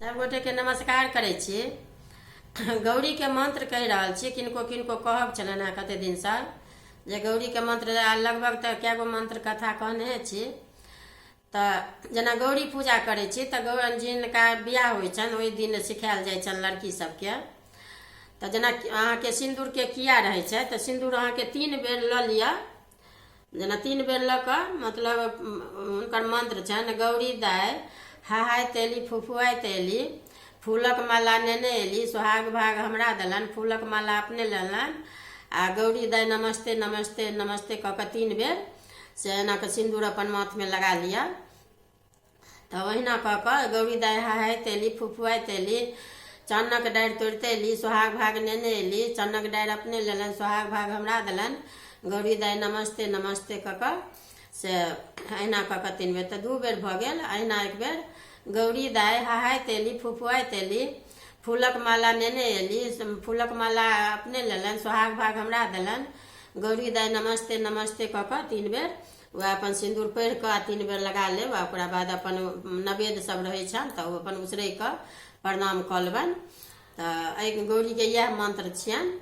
सब गोटे के नमस्कार करे छी। गौरी के मंत्र कह रहा छी, किनको किनको कहब छलन है कते दिन से जे गौरी के मंत्र लगभग तो क्या गो मंत्र कथा कहने छी। तो जना गौरी पूजा करे छी तो गौरी जिनका बियाह होइ छन ओहि दिन सिखायल जाय छन लड़की सबके। तो जना अहाँ के सिंदूर के किया रहे छै तो सिंदूर अहाँ के 3 बेर ल लिया। जना 3 बेर ल क मतलब उनकर मंत्र छन गौरी दाय हाय तेली फुफुआई तेली फूलक माला नेने एली सुहाग भाग हमरा दलन फूलक माला अपने लेलन आ गौरी दाय नमस्ते नमस्ते नमस्ते कह के 3 बेर से एना के सिंदूर अपन माथ में लगा लिया। तो वहीना कह के गौरी दाय हाय तेली फुफुआई तेली चन्नक डारि तोड़ते एली सुहाग भाग नेने एली चन्नक डारि अपने लेलन सुहाग भाग हमरा दलन गौरी दाय नमस्ते नमस्ते कह के से अहिना कह के 3 बेर। तो 2 बेर भ गेल। अहिना 1 बेर गौरी दाय हाय तेली फुफुआई तेली फूलक माला नेने एली फूलक माला अपने लेलन सुहाग भाग हमरा दलन गौरी दाय नमस्ते नमस्ते कह के 3 बेर वह अपन सिंदूर पढ़ के 3 बेर लगा लेब। ओकरा बाद अपन नवेद सब रहे छन तो अपन उसरे के प्रणाम कऽ लेबन। तो गौरी के यह मंत्र छियन।